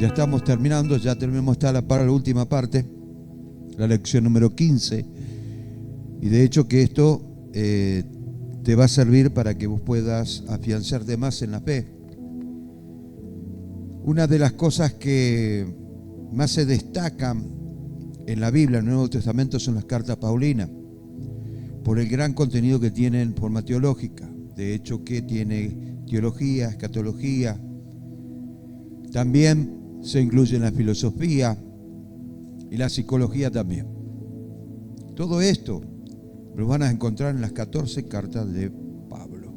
Ya estamos terminando, ya tenemos para la última parte, la lección número 15. Y de hecho que esto te va a servir para que vos puedas afianzarte más en la fe. Una de las cosas que más se destacan en la Biblia, en el Nuevo Testamento, son las cartas paulinas, por el gran contenido que tienen en forma teológica. De hecho que tiene teología, escatología. También se incluye la filosofía y la psicología también. Todo esto lo van a encontrar en las 14 cartas de Pablo.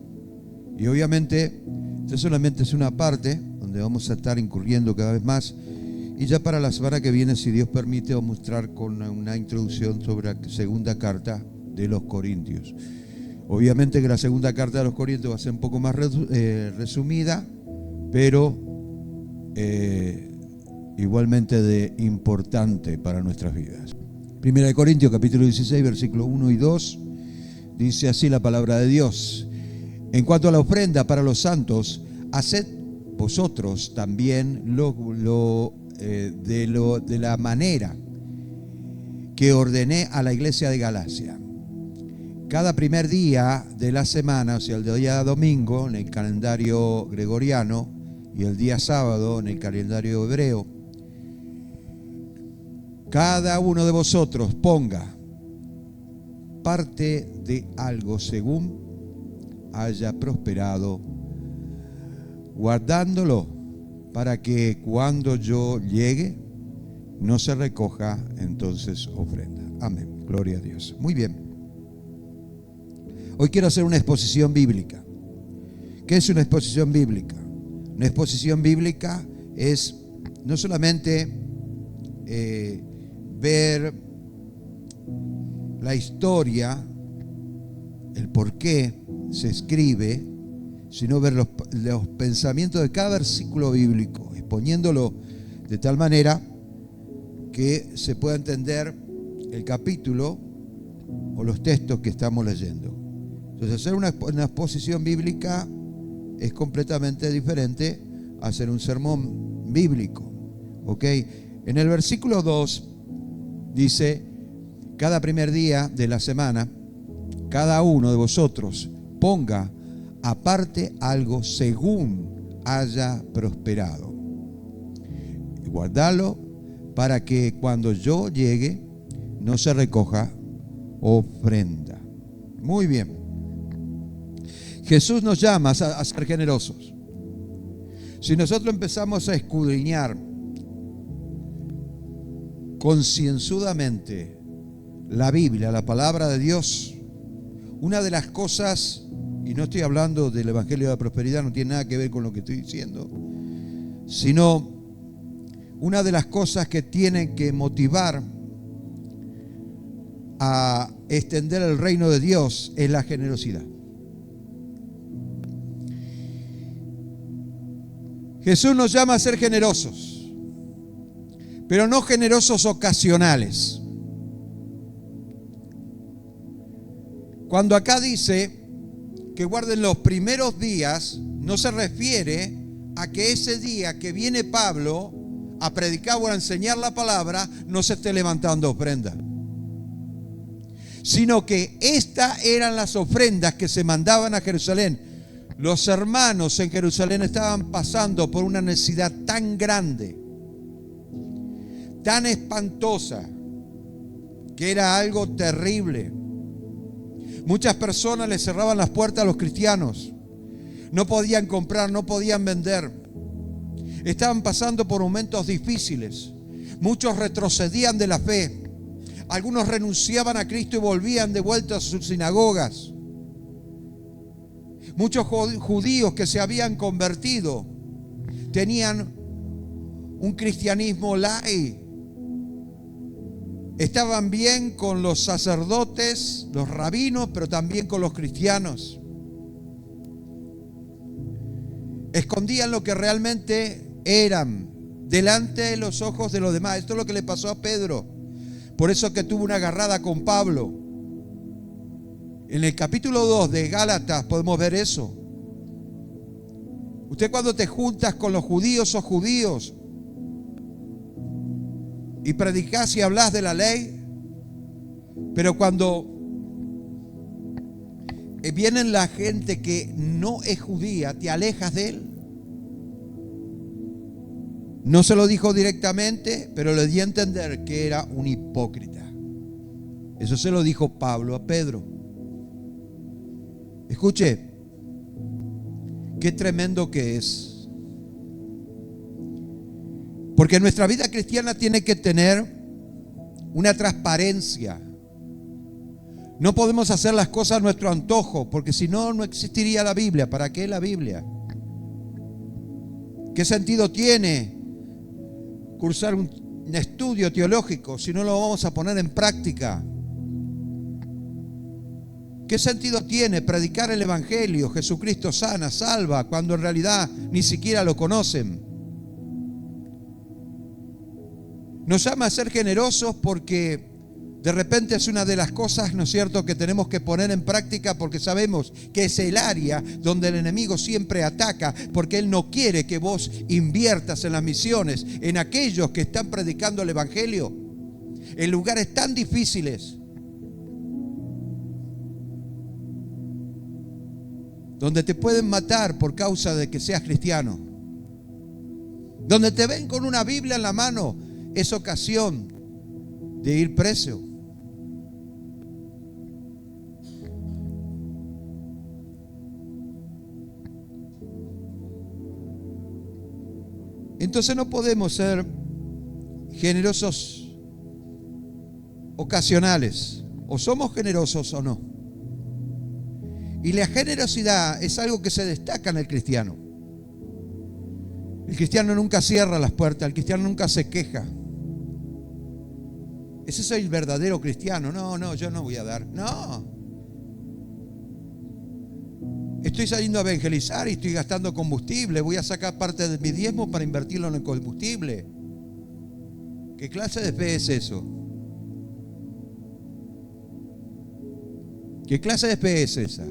Y obviamente, esto solamente es una parte donde vamos a estar incurriendo cada vez más. Y ya para la semana que viene, si Dios permite, vamos a mostrar con una introducción sobre la segunda carta de los Corintios. Obviamente que la segunda carta de los Corintios va a ser un poco más resumida, pero igualmente de importante para nuestras vidas. Primera de Corintios, capítulo 16, versículos 1 y 2, dice así la palabra de Dios: en cuanto a la ofrenda para los santos, haced vosotros también de la manera que ordené a la iglesia de Galacia. Cada primer día de la semana, o sea, el día domingo en el calendario gregoriano y el día sábado en el calendario hebreo, cada uno de vosotros ponga parte de algo según haya prosperado, guardándolo para que cuando yo llegue no se recoja entonces ofrenda. Amén. Gloria a Dios. Muy bien. Hoy quiero hacer una exposición bíblica. ¿Qué es una exposición bíblica? Una exposición bíblica es no solamente ver la historia, el por qué se escribe, sino ver los pensamientos de cada versículo bíblico, exponiéndolo de tal manera que se pueda entender el capítulo o los textos que estamos leyendo. Entonces, hacer una exposición bíblica es completamente diferente a hacer un sermón bíblico. ¿Ok? En el versículo 2 dice: cada primer día de la semana, cada uno de vosotros ponga aparte algo según haya prosperado. Guardalo para que cuando yo llegue no se recoja ofrenda. Muy bien. Jesús nos llama a ser generosos. Si nosotros empezamos a escudriñar concienzudamente la Biblia, la palabra de Dios, una de las cosas, y no estoy hablando del Evangelio de la Prosperidad, no tiene nada que ver con lo que estoy diciendo, sino una de las cosas que tienen que motivar a extender el reino de Dios es la generosidad. Jesús nos llama a ser generosos, pero no generosos ocasionales. Cuando acá dice que guarden los primeros días, no se refiere a que ese día que viene Pablo a predicar o a enseñar la palabra no se esté levantando ofrenda, sino que estas eran las ofrendas que se mandaban a Jerusalén. Los hermanos en Jerusalén estaban pasando por una necesidad tan grande, tan espantosa, que era algo terrible. Muchas personas le cerraban las puertas a los cristianos. No podían comprar, no podían vender. Estaban pasando por momentos difíciles. Muchos retrocedían de la fe. Algunos renunciaban a Cristo y volvían de vuelta a sus sinagogas. Muchos judíos que se habían convertido tenían un cristianismo light. Estaban bien con los sacerdotes, los rabinos, pero también con los cristianos. Escondían lo que realmente eran delante de los ojos de los demás. Esto es lo que le pasó a Pedro. Por eso que tuvo una agarrada con Pablo. En el capítulo 2 de Gálatas podemos ver eso. Usted cuando te juntas con los judíos, sos judíos. y predicás y hablás de la ley, pero cuando vienen la gente que no es judía, te alejas de él. No se lo dijo directamente, pero le di a entender que era un hipócrita. Eso se lo dijo Pablo a Pedro. Escuche, qué tremendo que es. Porque nuestra vida cristiana tiene que tener una transparencia. No podemos hacer las cosas a nuestro antojo, porque si no, no existiría la Biblia. ¿Para qué la Biblia? ¿Qué sentido tiene cursar un estudio teológico si no lo vamos a poner en práctica? ¿Qué sentido tiene predicar el Evangelio? Jesucristo sana, salva, cuando en realidad ni siquiera lo conocen. Nos llama a ser generosos porque de repente es una de las cosas, ¿no es cierto?, que tenemos que poner en práctica, porque sabemos que es el área donde el enemigo siempre ataca, porque él no quiere que vos inviertas en las misiones, en aquellos que están predicando el Evangelio, en lugares tan difíciles, donde te pueden matar por causa de que seas cristiano, donde te ven con una Biblia en la mano, es ocasión de ir preso. Entonces no podemos ser generosos ocasionales. O somos generosos o no. Y la generosidad es algo que se destaca en el cristiano. El cristiano nunca cierra las puertas, el cristiano nunca se queja. Ese es el verdadero cristiano. No, yo no voy a dar. No. Estoy saliendo a evangelizar y estoy gastando combustible. Voy a sacar parte de mi diezmo para invertirlo en el combustible. ¿Qué clase de fe es eso? ¿Qué clase de fe es esa?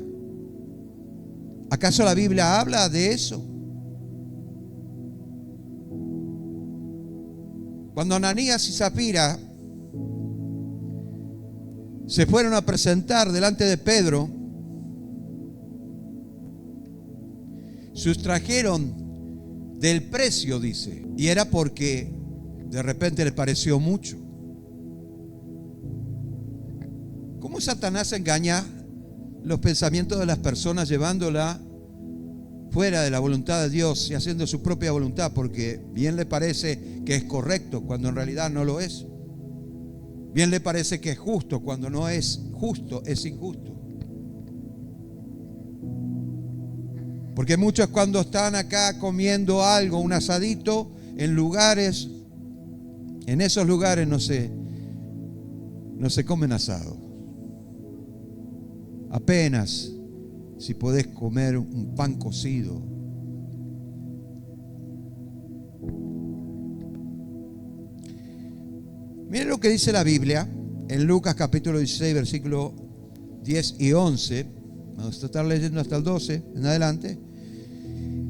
¿Acaso la Biblia habla de eso? Cuando Ananías y Zafira se fueron a presentar delante de Pedro, sustrajeron del precio, dice, y era porque de repente le pareció mucho. ¿Cómo Satanás engaña los pensamientos de las personas llevándola fuera de la voluntad de Dios y haciendo su propia voluntad, porque bien le parece que es correcto cuando en realidad no lo es? Bien le parece que es justo cuando no es justo, es injusto. Porque muchos, cuando están acá comiendo algo, un asadito, en lugares, en esos lugares no se comen asado. Apenas si podés comer un pan cocido. Miren lo que dice la Biblia en Lucas capítulo 16, versículo 10 y 11. Vamos a estar leyendo hasta el 12 en adelante.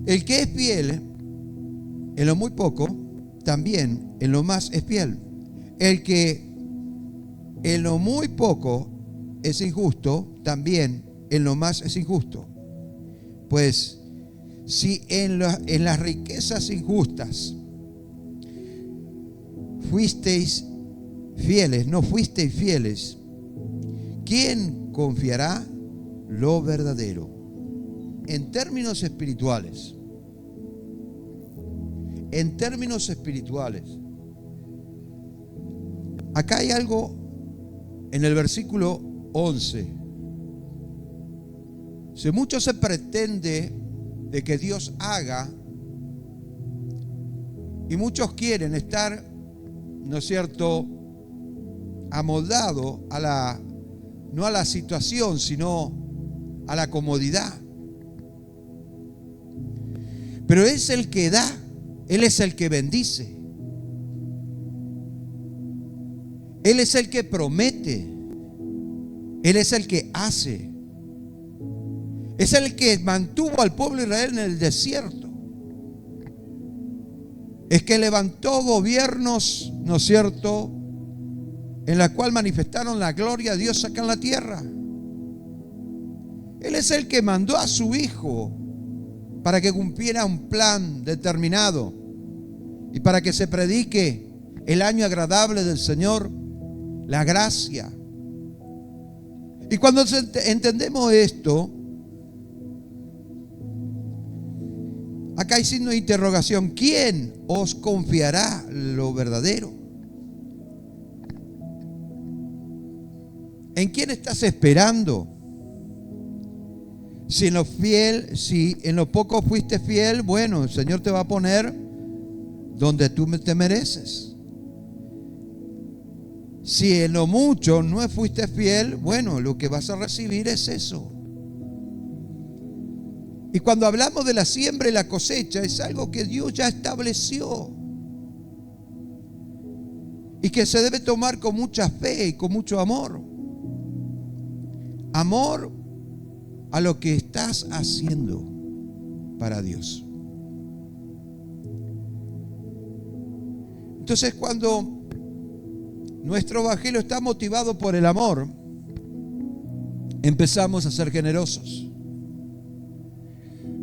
El que es fiel en lo muy poco, también en lo más es fiel. El que en lo muy poco es injusto, también en lo más es injusto. Pues si en las riquezas injustas fuisteis fieles, no fuisteis fieles, ¿quién confiará lo verdadero? En términos espirituales, acá hay algo en el versículo 11. Si mucho se pretende de que Dios haga, y muchos quieren estar, ¿no es cierto?, amoldado no a la situación, sino a la comodidad. Pero es el que da, Él es el que bendice, Él es el que promete, Él es el que hace, es el que mantuvo al pueblo de Israel en el desierto. es que levantó gobiernos, ¿no es cierto?, en la cual manifestaron la gloria de Dios acá en la tierra. Él es el que mandó a su Hijo para que cumpliera un plan determinado y para que se predique el año agradable del Señor, la gracia. Y cuando entendemos esto, acá hay signo de interrogación. ¿Quién os confiará lo verdadero? ¿En quién estás esperando? Si en lo poco fuiste fiel, bueno, el Señor te va a poner donde tú te mereces. Si en lo mucho no fuiste fiel, bueno, lo que vas a recibir es eso. Y cuando hablamos de la siembra y la cosecha, es algo que Dios ya estableció y que se debe tomar con mucha fe y con mucho amor. Amor a lo que estás haciendo para Dios. Entonces, cuando nuestro evangelio está motivado por el amor, empezamos a ser generosos.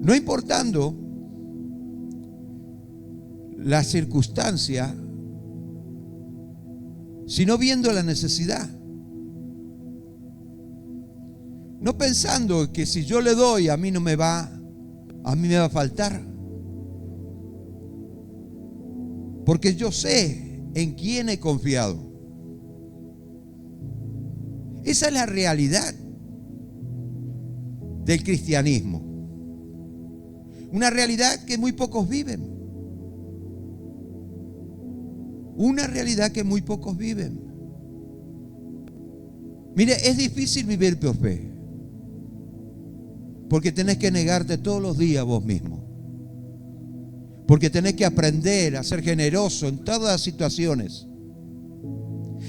No importando la circunstancia, sino viendo la necesidad. No pensando que si yo le doy a mí me va a faltar. Porque yo sé en quién he confiado. Esa es la realidad del cristianismo. Una realidad que muy pocos viven. Una realidad que muy pocos viven. Mire, es difícil vivir por fe. Porque tenés que negarte todos los días vos mismo. Porque tenés que aprender a ser generoso en todas las situaciones.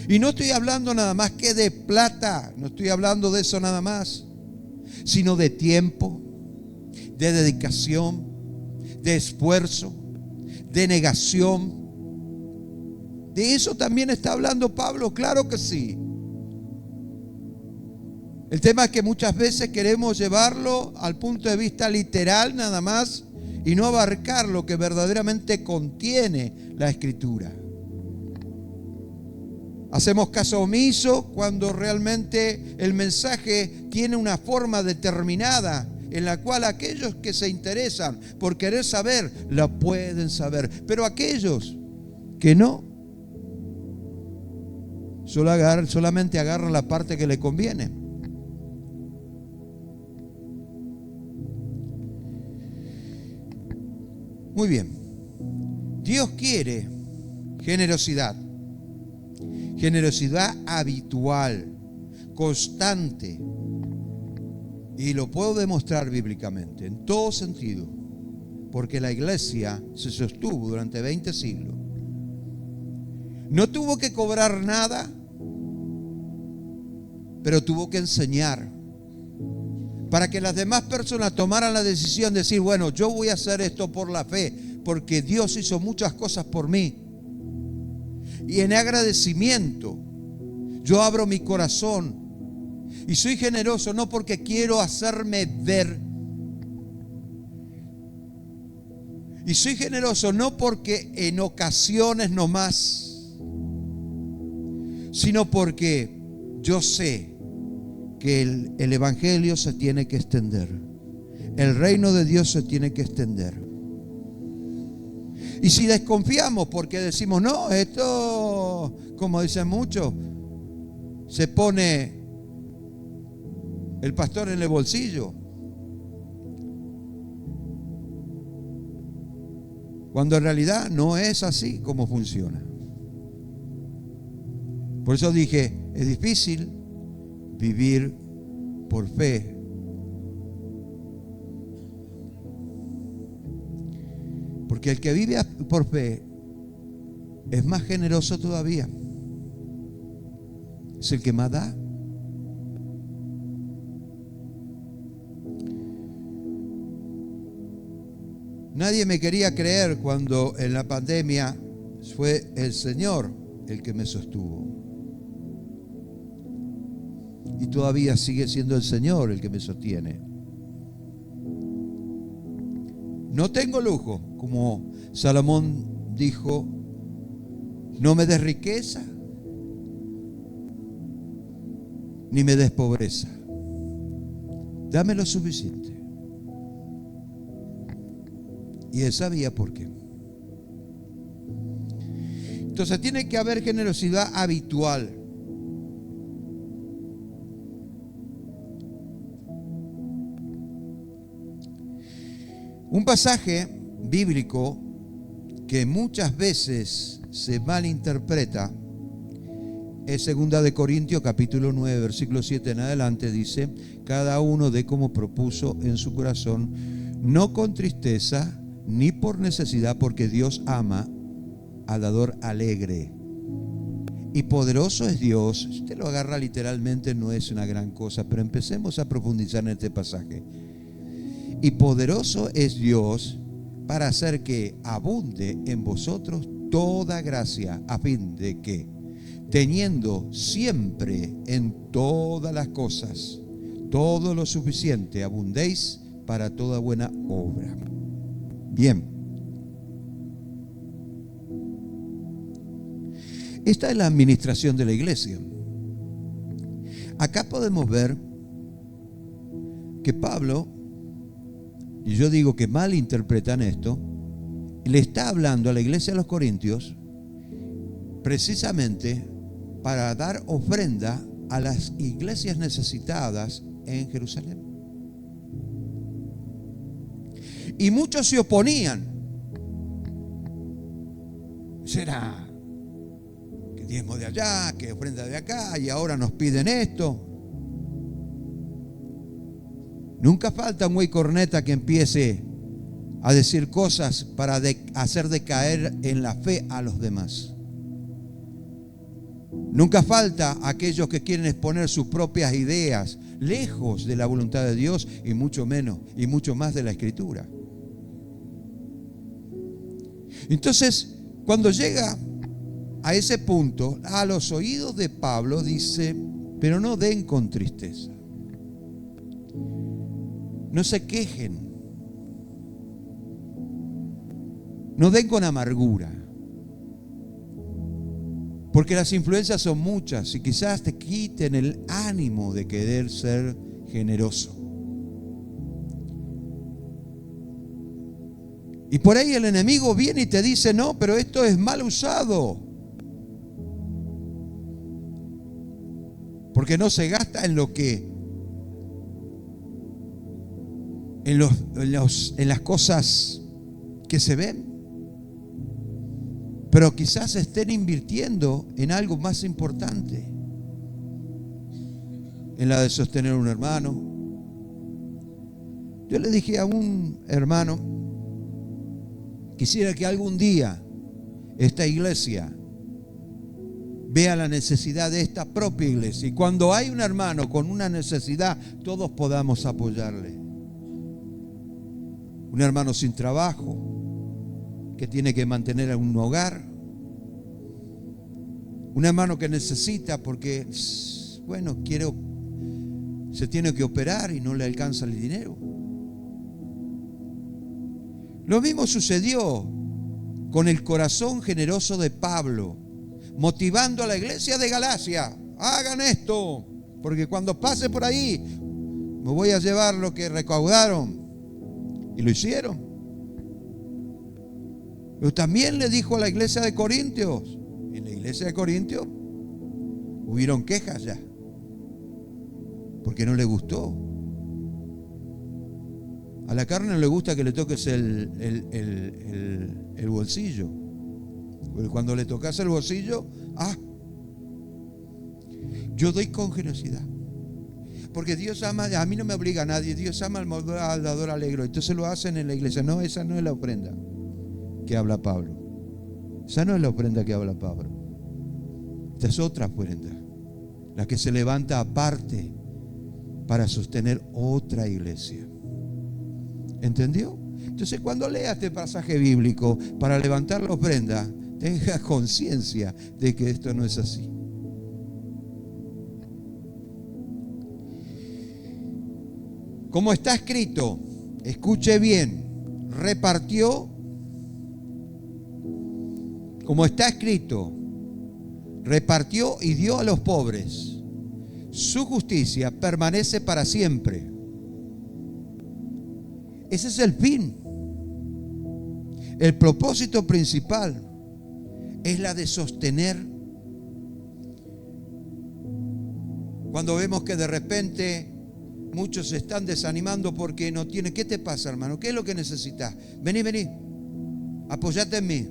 Y no estoy hablando nada más que de plata, no estoy hablando de eso nada más, sino de tiempo, de dedicación, de esfuerzo, de negación. De eso también está hablando Pablo, claro que sí. El tema es que muchas veces queremos llevarlo al punto de vista literal nada más y no abarcar lo que verdaderamente contiene la Escritura. Hacemos caso omiso cuando realmente el mensaje tiene una forma determinada en la cual aquellos que se interesan por querer saber, la pueden saber. Pero aquellos que no, solamente agarran la parte que le conviene. Muy bien. Dios quiere generosidad. Generosidad habitual, constante. Y lo puedo demostrar bíblicamente, en todo sentido. Porque la iglesia se sostuvo durante 20 siglos. No tuvo que cobrar nada, pero tuvo que enseñar. Para que las demás personas tomaran la decisión de decir, bueno, yo voy a hacer esto por la fe, porque Dios hizo muchas cosas por mí. Y en agradecimiento, yo abro mi corazón y soy generoso no porque quiero hacerme ver. Y soy generoso no porque en ocasiones nomás, sino porque yo sé que el evangelio se tiene que extender. El reino de Dios se tiene que extender. Y si desconfiamos porque decimos, no, esto, como dicen muchos, se pone el pastor en el bolsillo. Cuando en realidad no es así como funciona. Por eso dije, es difícil vivir por fe. Porque el que vive por fe es más generoso todavía. Es el que más da. Nadie me quería creer cuando en la pandemia fue el Señor el que me sostuvo. Y todavía sigue siendo el Señor el que me sostiene. No tengo lujo, como Salomón dijo, no me des riqueza, ni me des pobreza. Dame lo suficiente. Y él sabía por qué. Entonces tiene que haber generosidad habitual. Un pasaje bíblico que muchas veces se malinterpreta es 2 Corintios capítulo 9, versículo 7 en adelante. Dice: cada uno dé como propuso en su corazón, no con tristeza ni por necesidad, porque Dios ama al dador alegre. Y poderoso es Dios. Si usted lo agarra literalmente, no es una gran cosa, pero empecemos a profundizar en este pasaje. Y poderoso es Dios para hacer que abunde en vosotros toda gracia, a fin de que, teniendo siempre en todas las cosas todo lo suficiente, abundéis para toda buena obra. Bien. Esta es la administración de la iglesia. Acá podemos ver que Pablo, y yo digo que malinterpretan esto, le está hablando a la iglesia de los Corintios precisamente para dar ofrenda a las iglesias necesitadas en Jerusalén. Y muchos se oponían. Será que diezmo de allá, que ofrenda de acá, y ahora nos piden esto. Nunca falta un güey corneta que empiece a decir cosas para hacer decaer en la fe a los demás. Nunca falta aquellos que quieren exponer sus propias ideas lejos de la voluntad de Dios, y mucho menos y mucho más de la Escritura. Entonces, cuando llega a ese punto, a los oídos de Pablo dice: pero no den con tristeza, no se quejen, no den con amargura, porque las influencias son muchas y quizás te quiten el ánimo de querer ser generoso. Y por ahí el enemigo viene y te dice: no, pero esto es mal usado, porque no se gasta en lo que, en las cosas que se ven, pero quizás estén invirtiendo en algo más importante, en la de sostener a un hermano. Yo le dije a un hermano: quisiera que algún día esta iglesia vea la necesidad de esta propia iglesia, y cuando hay un hermano con una necesidad, todos podamos apoyarle. Un hermano sin trabajo, que tiene que mantener a un hogar. Un hermano que necesita porque, bueno, se tiene que operar y no le alcanza el dinero. Lo mismo sucedió con el corazón generoso de Pablo, motivando a la iglesia de Galacia: hagan esto, porque cuando pase por ahí me voy a llevar lo que recaudaron. Y lo hicieron. Pero también le dijo a la iglesia de Corintios. En la iglesia de Corintios hubieron quejas ya, porque no le gustó. A la carne no le gusta que le toques el bolsillo. Porque cuando le tocas el bolsillo, yo doy con generosidad. Porque Dios ama, a mí no me obliga a nadie, Dios ama al dador alegre. Entonces lo hacen en la iglesia. No, esa no es la ofrenda que habla Pablo. Esa no es la ofrenda que habla Pablo. Esta es otra ofrenda, la que se levanta aparte para sostener otra iglesia. ¿Entendió? Entonces, cuando leas este pasaje bíblico para levantar la ofrenda, tenga conciencia de que esto no es así. Como está escrito, escuche bien, repartió, como está escrito, repartió y dio a los pobres. Su justicia permanece para siempre. Ese es el fin. El propósito principal es la de sostener. Cuando vemos que de repente muchos se están desanimando porque no tienen. ¿Qué te pasa, hermano? ¿Qué es lo que necesitas? Vení, apóyate en mí.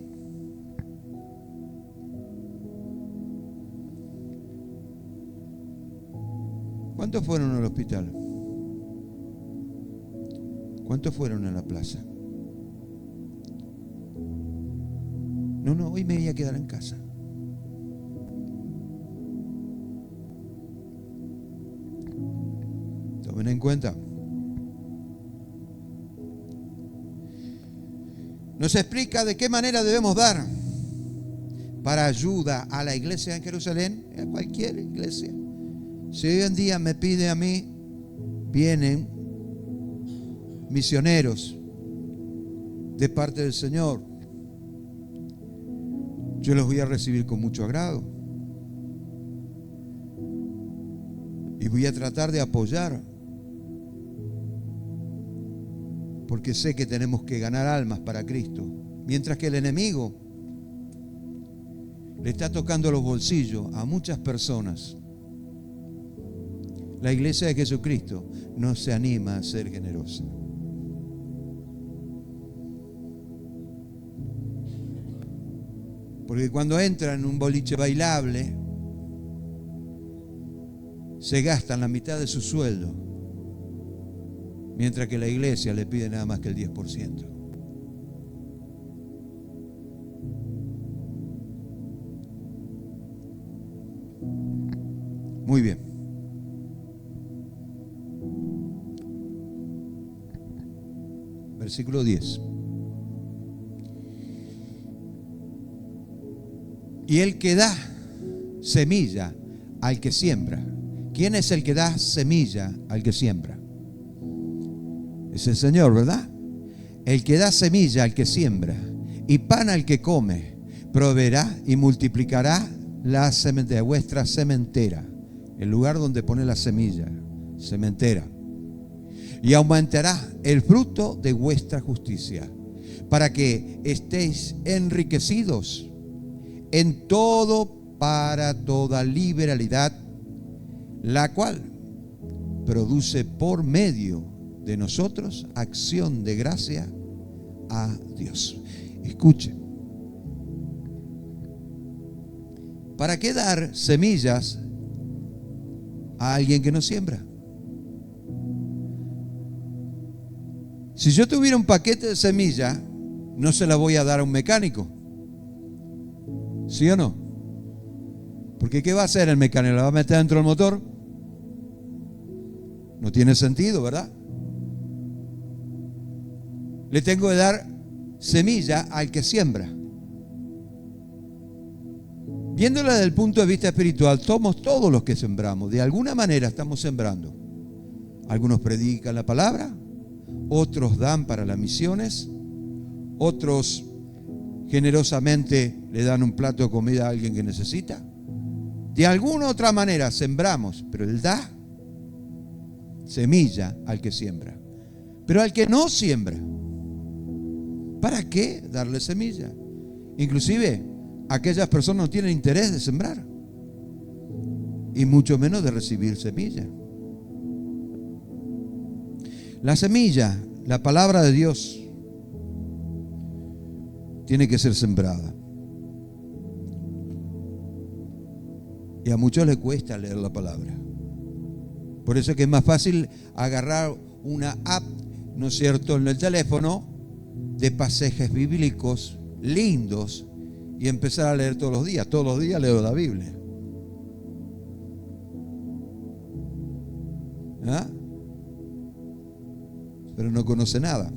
¿Cuántos fueron al hospital? ¿Cuántos fueron a la plaza? No, hoy me voy a quedar en casa. Tomen en cuenta. Nos explica de qué manera debemos dar para ayuda a la iglesia en Jerusalén, a cualquier iglesia. Si hoy en día me pide a mí, vienen misioneros de parte del Señor, yo los voy a recibir con mucho agrado y voy a tratar de apoyar, porque sé que tenemos que ganar almas para Cristo, mientras que el enemigo le está tocando los bolsillos a muchas personas. La iglesia de Jesucristo no se anima a ser generosa. Porque cuando entran en un boliche bailable, se gastan la mitad de su sueldo, mientras que la iglesia le pide nada más que el 10%. Muy bien. Versículo 10. Y el que da semilla al que siembra. ¿Quién es el que da semilla al que siembra? Es el Señor, ¿verdad? El que da semilla al que siembra y pan al que come, proveerá y multiplicará la sementera, vuestra sementera, el lugar donde pone la semilla, sementera. Y aumentará el fruto de vuestra justicia, para que estéis enriquecidos en todo para toda liberalidad, la cual produce por medio de nosotros acción de gracia a Dios. Escuche. ¿Para qué dar semillas a alguien que no siembra? Si yo tuviera un paquete de semilla, no se la voy a dar a un mecánico. ¿Sí o no? Porque ¿qué va a hacer el mecánico? ¿La va a meter dentro del motor? No tiene sentido, ¿verdad? Le tengo que dar semilla al que siembra. Viéndola desde el punto de vista espiritual, somos todos los que sembramos. De alguna manera estamos sembrando. Algunos predican la palabra, otros dan para las misiones, otros generosamente le dan un plato de comida a alguien que necesita. De alguna otra manera sembramos, pero Él da semilla al que siembra. Pero al que no siembra, ¿para qué darle semilla? Inclusive, aquellas personas no tienen interés de sembrar y mucho menos de recibir semilla. La semilla, la palabra de Dios, tiene que ser sembrada. Y a muchos les cuesta leer la palabra. Por eso es que es más fácil agarrar una app, ¿no es cierto?, en el teléfono, de pasajes bíblicos lindos y empezar a leer todos los días. Todos los días leo la Biblia. ¿Ah? Pero no conoce nada.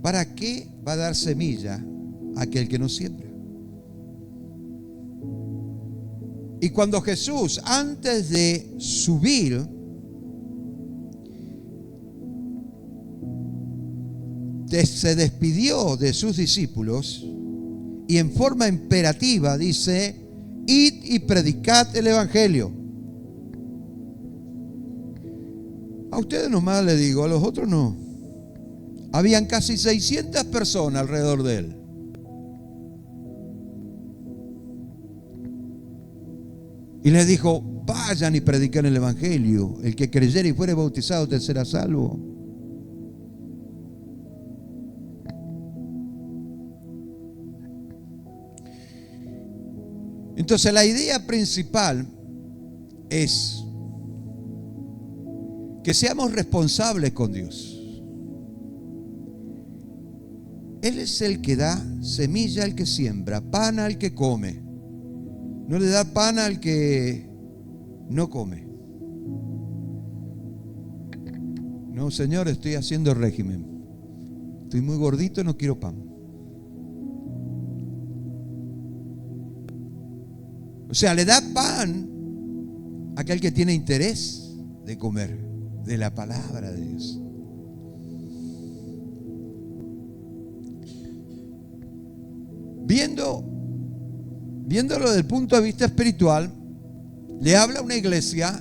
¿para qué va a dar semilla a aquel que no siembra? Y cuando Jesús, antes de subir, se despidió de sus discípulos y en forma imperativa dice: id y predicad el evangelio. A ustedes nomás le digo, a los otros no. Habían casi 600 personas alrededor de él. Y les dijo: vayan y prediquen el evangelio. El que creyere y fuere bautizado te será salvo. Entonces la idea principal es que seamos responsables con Dios. Él es el que da semilla al que siembra, pan al que come. No le da pan al que no come. No, Señor, estoy haciendo régimen. Estoy muy gordito, no quiero pan. O sea, le da pan a aquel que tiene interés de comer de la palabra de Dios. Viéndolo desde el punto de vista espiritual, le habla a una iglesia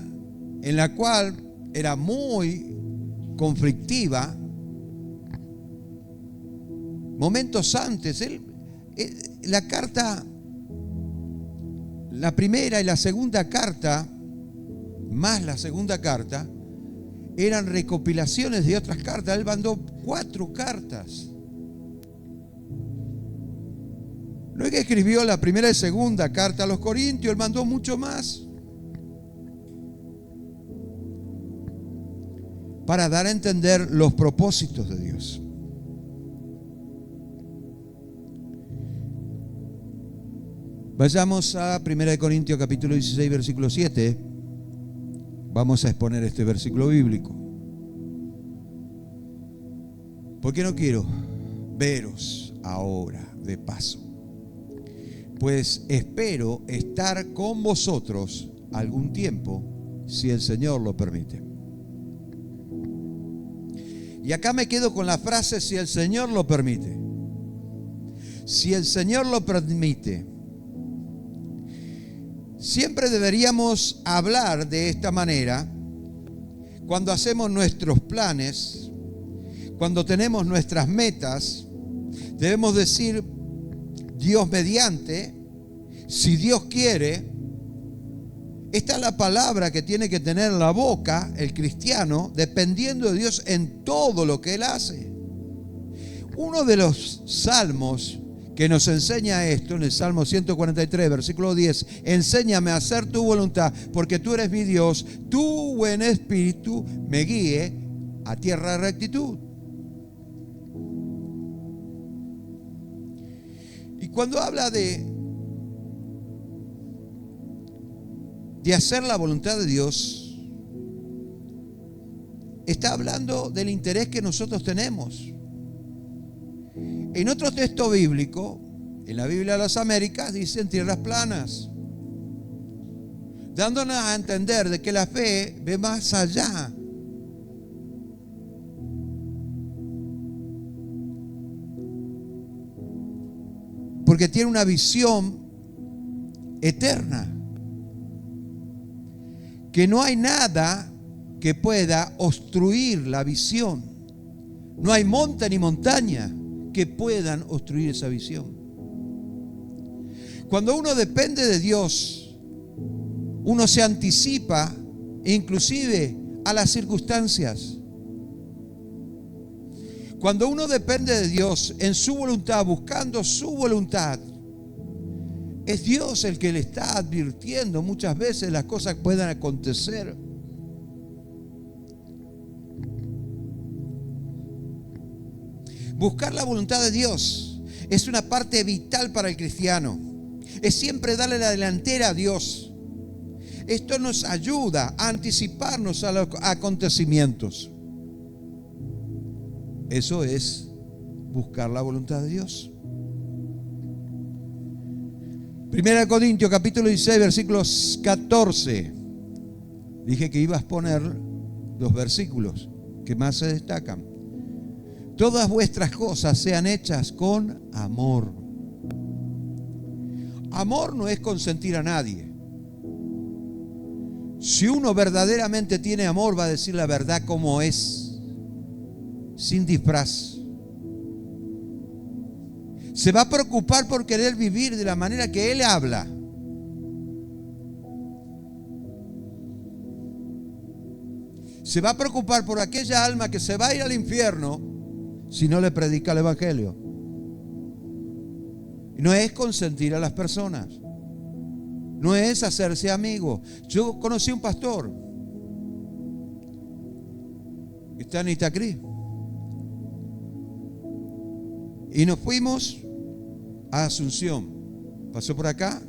en la cual era muy conflictiva. Momentos antes, la carta, la primera y la segunda carta, más la segunda carta, eran recopilaciones de otras cartas. Él mandó 4 cartas. No es que escribió la primera y segunda carta a los Corintios, él mandó mucho más para dar a entender los propósitos de Dios. Vayamos a 1 Corintios capítulo 16, versículo 7. Vamos a exponer este versículo bíblico. Porque no quiero veros ahora de paso, pues espero estar con vosotros algún tiempo, si el Señor lo permite. Y acá me quedo con la frase: si el Señor lo permite. Si el Señor lo permite. Siempre deberíamos hablar de esta manera cuando hacemos nuestros planes, cuando tenemos nuestras metas. Debemos decir: Dios mediante, si Dios quiere. Esta es la palabra que tiene que tener en la boca el cristiano, dependiendo de Dios en todo lo que él hace. Uno de los salmos que nos enseña esto, en el Salmo 143, versículo 10, enséñame a hacer tu voluntad, porque tú eres mi Dios, tu buen espíritu me guíe a tierra de rectitud. Y cuando habla de hacer la voluntad de Dios, está hablando del interés que nosotros tenemos. En otro texto bíblico, en la Biblia de las Américas, dicen tierras planas, dándonos a entender de que la fe ve más allá. Porque tiene una visión eterna. Que no hay nada que pueda obstruir la visión. No hay monte ni montaña que puedan obstruir esa visión. Cuando uno depende de Dios, uno se anticipa inclusive a las circunstancias. Cuando uno depende de Dios en su voluntad, buscando su voluntad, es Dios el que le está advirtiendo muchas veces las cosas que puedan acontecer. Buscar la voluntad de Dios es una parte vital para el cristiano. Es siempre darle la delantera a Dios. Esto nos ayuda a anticiparnos a los acontecimientos. Eso es buscar la voluntad de Dios. 1 Corintios capítulo 16, versículos 14. Dije que iba a exponer los versículos que más se destacan. Todas vuestras cosas sean hechas con amor. Amor no es consentir a nadie. Si uno verdaderamente tiene amor, va a decir la verdad como es, sin disfraz. Se va a preocupar por querer vivir de la manera que Él habla. Se va a preocupar por aquella alma que se va a ir al infierno si no le predica el Evangelio. Y no es consentir a las personas. No es hacerse amigo. Yo conocí un pastor que está en Itacrí. Y nos fuimos a Asunción. Pasó por acá.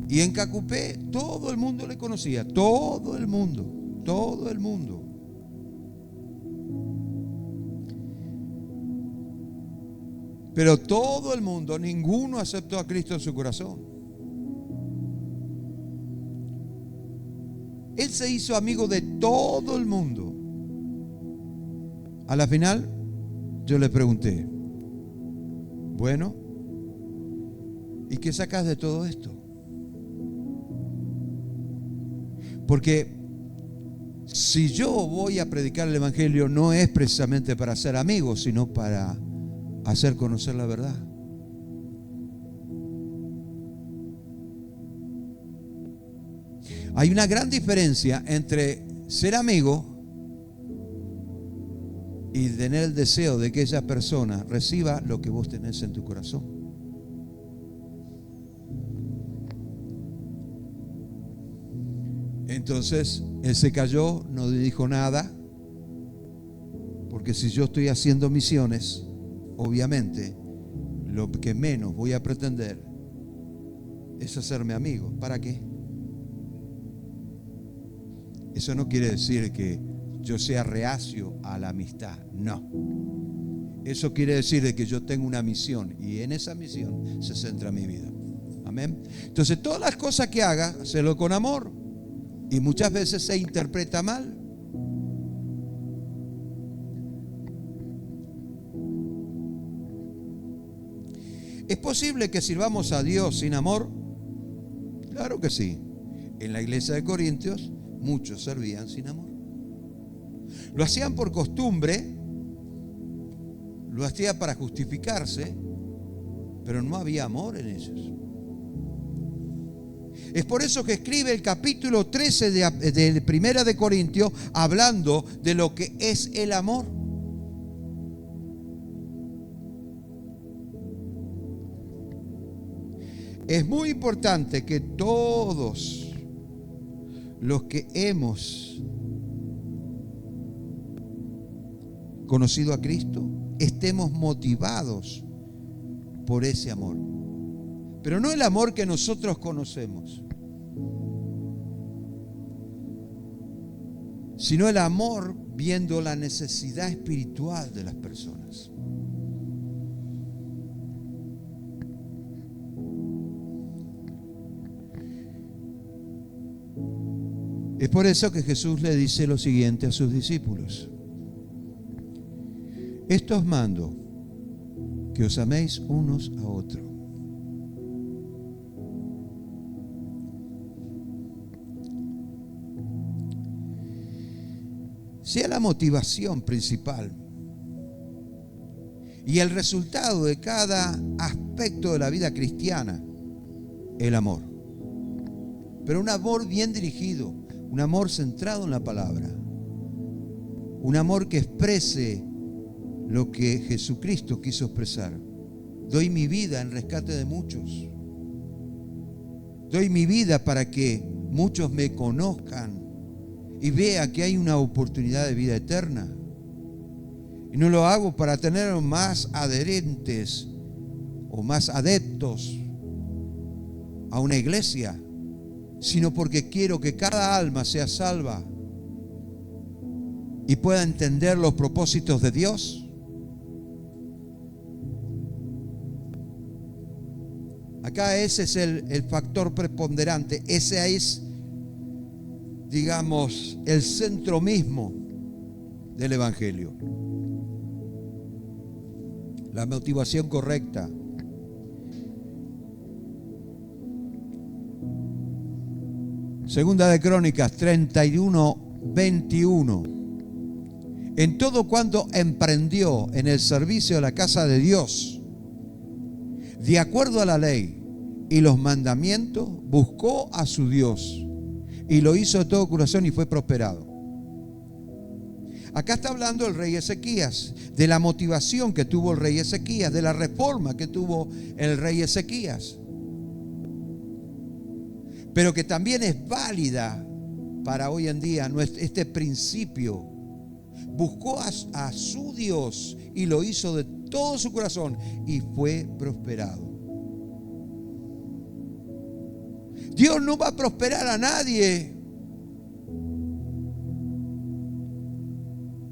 Y en Cacupé todo el mundo le conocía. Todo el mundo. Todo el mundo. Pero todo el mundo, ninguno aceptó a Cristo en su corazón. Él se hizo amigo de todo el mundo. A la final, yo le pregunté, bueno, ¿y qué sacas de todo esto? Porque si yo voy a predicar el Evangelio, no es precisamente para ser amigos, sino para hacer conocer la verdad. Hay una gran diferencia entre ser amigo y tener el deseo de que esa persona reciba lo que vos tenés en tu corazón. Entonces él se calló, no dijo nada, porque si yo estoy haciendo misiones, obviamente lo que menos voy a pretender es hacerme amigo. ¿Para qué? Eso no quiere decir que yo sea reacio a la amistad, no. Eso quiere decir de que yo tengo una misión y en esa misión se centra mi vida. Amén. Entonces todas las cosas que haga, hazlo con amor. Y muchas veces se interpreta mal. ¿Es posible que sirvamos a Dios sin amor? Claro que sí. En la iglesia de Corintios muchos servían sin amor. Lo hacían por costumbre, lo hacían para justificarse, pero no había amor en ellos. Es por eso que escribe el capítulo 13 de Primera de Corintios, hablando de lo que es el amor. Es muy importante que todos los que hemos conocido a Cristo estemos motivados por ese amor. Pero no el amor que nosotros conocemos, sino el amor viendo la necesidad espiritual de las personas. Es por eso que Jesús le dice lo siguiente a sus discípulos: esto os mando, que os améis unos a otros. Sea la motivación principal y el resultado de cada aspecto de la vida cristiana, el amor. Pero un amor bien dirigido, un amor centrado en la palabra, un amor que exprese lo que Jesucristo quiso expresar. Doy mi vida en rescate de muchos. Doy mi vida para que muchos me conozcan y vea que hay una oportunidad de vida eterna. Y no lo hago para tener más adherentes o más adeptos a una iglesia, sino porque quiero que cada alma sea salva y pueda entender los propósitos de Dios Acá ese es el factor preponderante. Ese es, digamos, el centro mismo del Evangelio. La motivación correcta. Segunda de Crónicas 31:21. En todo cuanto emprendió en el servicio de la casa de Dios, de acuerdo a la ley y los mandamientos, buscó a su Dios y lo hizo de todo corazón y fue prosperado. Acá está hablando el rey Ezequías, de la motivación que tuvo el rey Ezequías, de la reforma que tuvo el rey Ezequías, pero que también es válida para hoy en día este principio. Buscó a su Dios y lo hizo de todo su corazón y fue prosperado. Dios no va a prosperar a nadie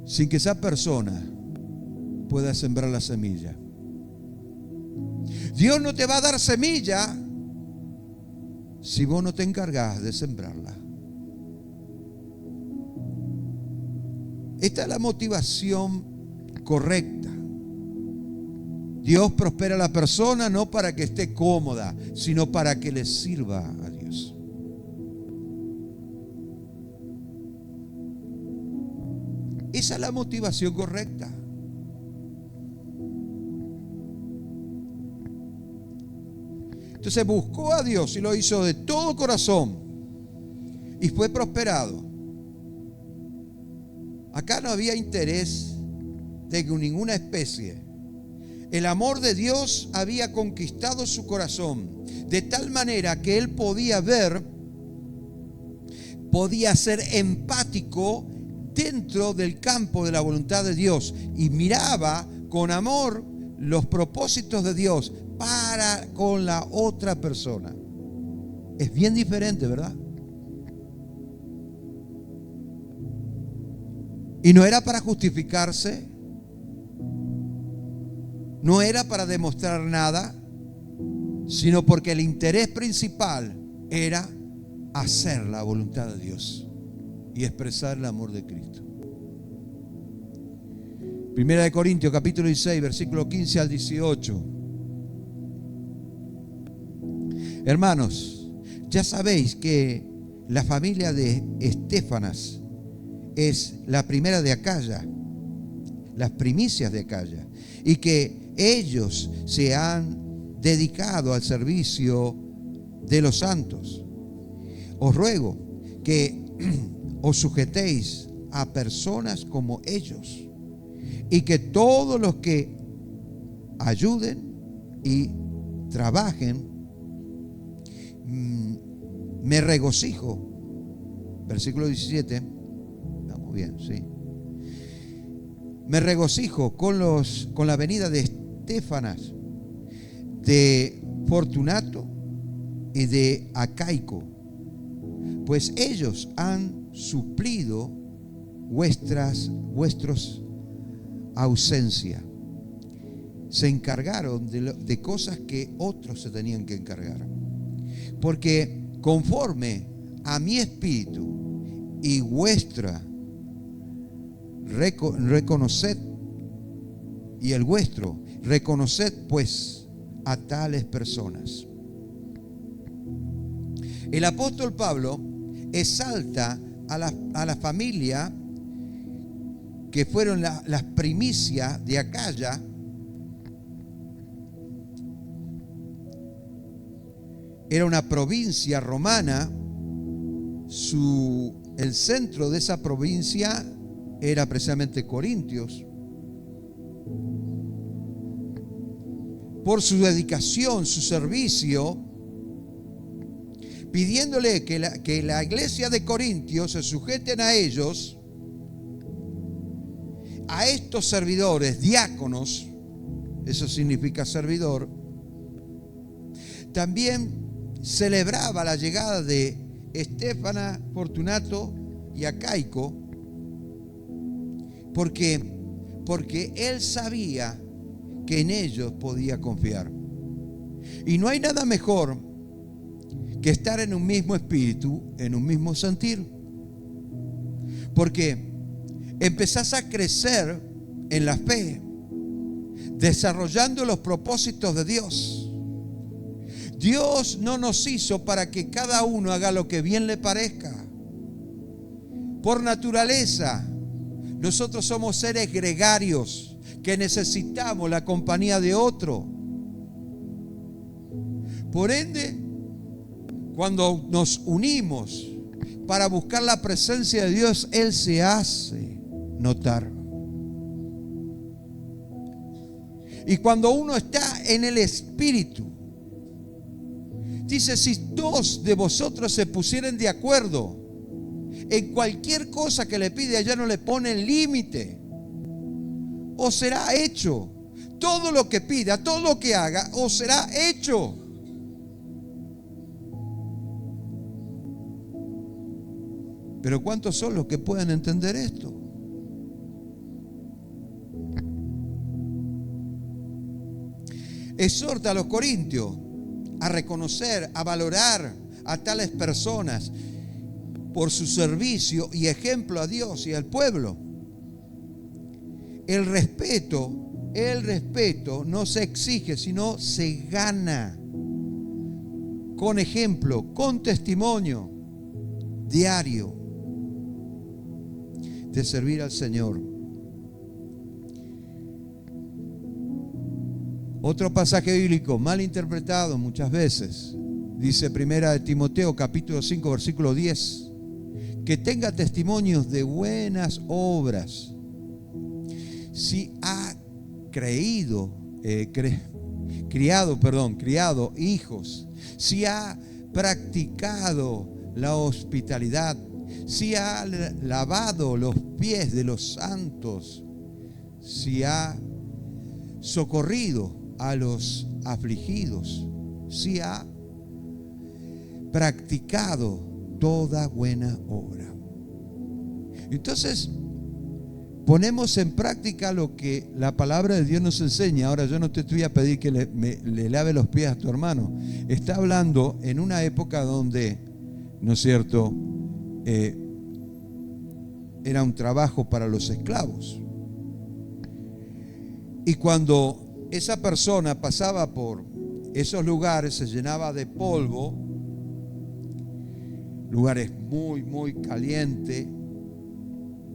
sin que esa persona pueda sembrar la semilla. Dios no te va a dar semilla si vos no te encargás de sembrarla. Esta es la motivación correcta. Dios prospera a la persona no para que esté cómoda, sino para que le sirva a Dios. Esa es la motivación correcta. Entonces buscó a Dios y lo hizo de todo corazón y fue prosperado. Acá no había interés de ninguna especie. El amor de Dios había conquistado su corazón de tal manera que él podía ver, podía ser empático dentro del campo de la voluntad de Dios y miraba con amor los propósitos de Dios para con la otra persona. Es bien diferente, ¿verdad? Y no era para justificarse, no era para demostrar nada, sino porque el interés principal era hacer la voluntad de Dios y expresar el amor de Cristo. Primera de Corintios capítulo 16, versículo 15 al 18. Hermanos, ya sabéis que la familia de Estéfanas es la primera de Acaya, las primicias de Acaya, y que ellos se han dedicado al servicio de los santos. Os ruego que os sujetéis a personas como ellos y que todos los que ayuden y trabajen, me regocijo. Versículo 17. Estamos bien, sí. Me regocijo con la venida de Estéfanas, de Fortunato y de Acaico, pues ellos han suplido vuestros ausencia. Se encargaron de cosas que otros se tenían que encargar. Porque conforme a mi espíritu y vuestra reconoced y el vuestro, reconoced pues a tales personas. El apóstol Pablo exalta a la familia que fueron las primicias de Acaya. Era una provincia romana. El centro de esa provincia era precisamente Corintios. Por su dedicación, su servicio, pidiéndole que la iglesia de Corintios se sujeten a ellos, a estos servidores, diáconos, eso significa servidor. También celebraba la llegada de Estéfanas, Fortunato y Acaico, porque él sabía que en ellos podía confiar. Y no hay nada mejor que estar en un mismo espíritu, en un mismo sentir. Porque empezás a crecer en la fe, desarrollando los propósitos de Dios. Dios no nos hizo para que cada uno haga lo que bien le parezca. Por naturaleza, nosotros somos seres gregarios que necesitamos la compañía de otro. Por ende, cuando nos unimos para buscar la presencia de Dios, Él se hace notar. Y cuando uno está en el Espíritu, dice, si dos de vosotros se pusieren de acuerdo en cualquier cosa que le pide, allá no le pone límite, o será hecho. Todo lo que pida, todo lo que haga, o será hecho. Pero ¿cuántos son los que pueden entender esto? Exhorta a los corintios a reconocer, a valorar a tales personas por su servicio y ejemplo a Dios y al pueblo. El respeto no se exige, sino se gana con ejemplo, con testimonio diario de servir al Señor. Otro pasaje bíblico mal interpretado muchas veces, dice Primera de Timoteo capítulo 5 versículo 10, que tenga testimonios de buenas obras. Si ha criado hijos, si ha practicado la hospitalidad, si ha lavado los pies de los santos, si ha socorrido a los afligidos, si ha practicado toda buena obra. Entonces, ponemos en práctica lo que la palabra de Dios nos enseña. Ahora, yo no te estoy a pedir que le lave los pies a tu hermano. Está hablando en una época donde, ¿no es cierto?, era un trabajo para los esclavos. Y cuando esa persona pasaba por esos lugares, se llenaba de polvo, lugares muy, muy calientes.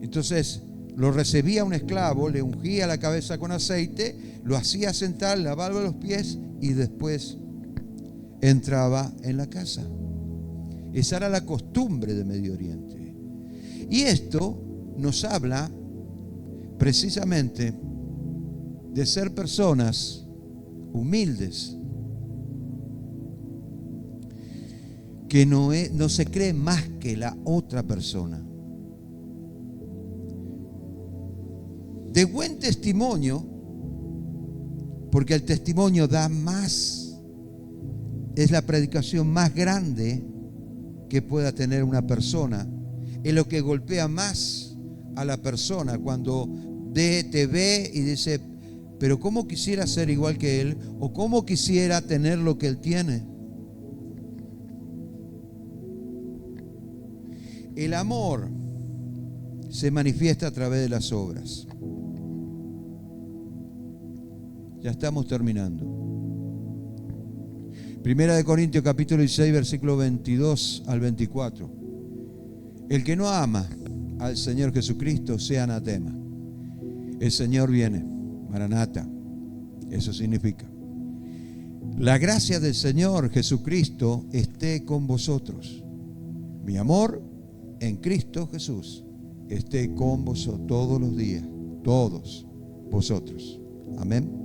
Entonces lo recibía un esclavo, le ungía la cabeza con aceite, lo hacía sentar, lavaba los pies y después entraba en la casa. Esa era la costumbre de Medio Oriente. Y esto nos habla precisamente de ser personas humildes, que no se cree más que la otra persona. De buen testimonio, porque el testimonio da más, es la predicación más grande que pueda tener una persona. Es lo que golpea más a la persona cuando te ve y dice, pero ¿cómo quisiera ser igual que él? ¿O cómo quisiera tener lo que él tiene? El amor se manifiesta a través de las obras. Ya estamos terminando. Primera de Corintios capítulo 16 versículo 22 al 24. El que no ama al Señor Jesucristo sea anatema. El Señor viene. Maranata. Eso significa: la gracia del Señor Jesucristo esté con vosotros. Mi amor en Cristo Jesús esté con vosotros todos los días, todos vosotros. Amén.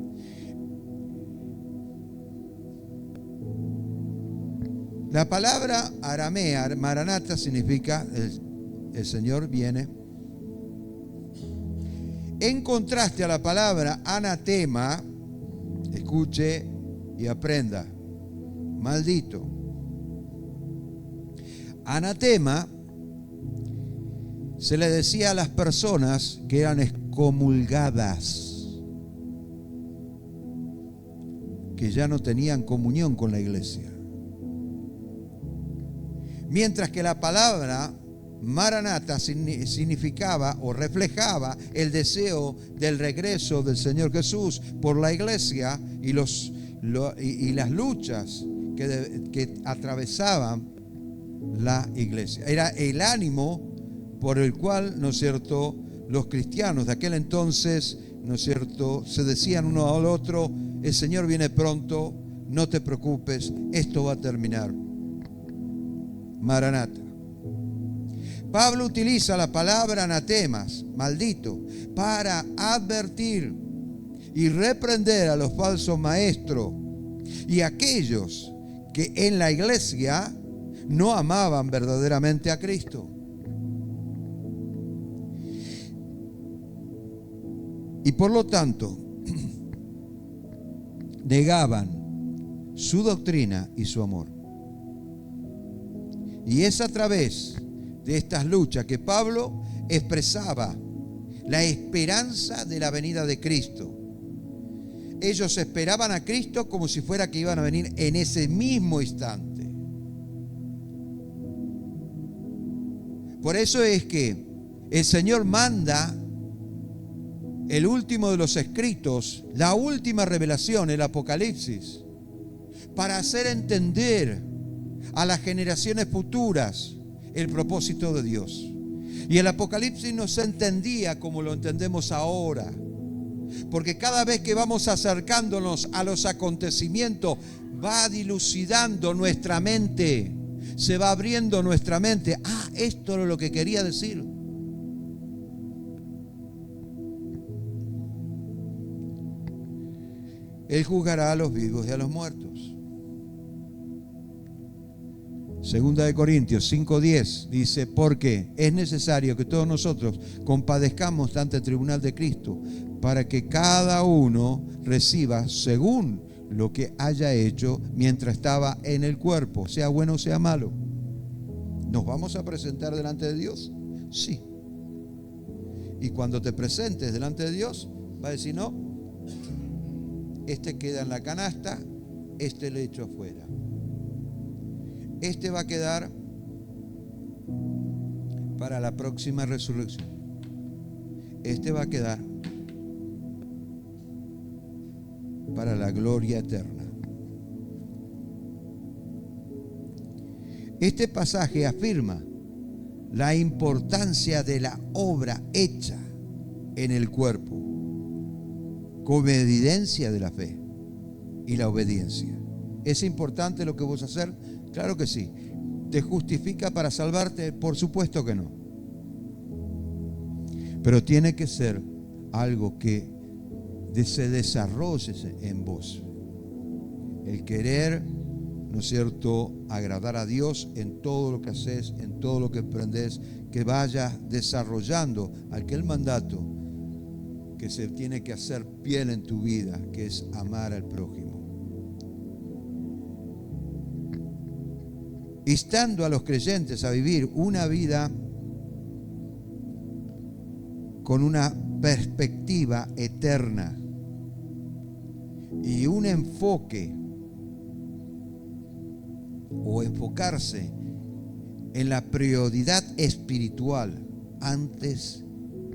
La palabra aramea, maranata, significa el Señor viene. En contraste a la palabra anatema, escuche y aprenda, maldito. Anatema se le decía a las personas que eran excomulgadas, que ya no tenían comunión con la iglesia. Mientras que la palabra Maranata significaba o reflejaba el deseo del regreso del Señor Jesús por la iglesia y las luchas que atravesaban la iglesia. Era el ánimo por el cual, ¿no es cierto?, los cristianos de aquel entonces, ¿no es cierto?, se decían uno al otro: el Señor viene pronto, no te preocupes, esto va a terminar. Maranata. Pablo utiliza la palabra anatemas, maldito, para advertir y reprender a los falsos maestros y aquellos que en la iglesia no amaban verdaderamente a Cristo. Y por lo tanto, negaban su doctrina y su amor. Y es a través de estas luchas que Pablo expresaba la esperanza de la venida de Cristo. Ellos esperaban a Cristo como si fuera que iban a venir en ese mismo instante. Por eso es que el Señor manda el último de los escritos, la última revelación, el Apocalipsis, para hacer entender a las generaciones futuras el propósito de Dios. Y el Apocalipsis no se entendía como lo entendemos ahora, porque cada vez que vamos acercándonos a los acontecimientos, va dilucidando nuestra mente, se va abriendo nuestra mente. Esto es lo que quería decir. Él juzgará a los vivos y a los muertos. Segunda de Corintios 5:10 dice: porque es necesario que todos nosotros compadezcamos ante el tribunal de Cristo, para que cada uno reciba según lo que haya hecho mientras estaba en el cuerpo, sea bueno o sea malo. ¿Nos vamos a presentar delante de Dios? Sí. Y cuando te presentes delante de Dios, va a decir: no, este queda en la canasta, este le echo afuera. Este va a quedar para la próxima resurrección. Este va a quedar para la gloria eterna. Este pasaje afirma la importancia de la obra hecha en el cuerpo como evidencia de la fe y la obediencia. ¿Es importante lo que vos hacer? Claro que sí. ¿Te justifica para salvarte? Por supuesto que no. Pero tiene que ser algo que se desarrolle en vos. El querer, ¿no es cierto?, agradar a Dios en todo lo que haces, en todo lo que emprendes, que vayas desarrollando aquel mandato que se tiene que hacer piel en tu vida, que es amar al prójimo. Instando a los creyentes a vivir una vida con una perspectiva eterna y un enfoque o enfocarse en la prioridad espiritual antes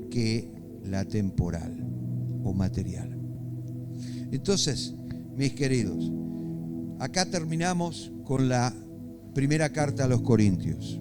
que la temporal o material. Entonces, mis queridos, acá terminamos con la primera carta a los Corintios.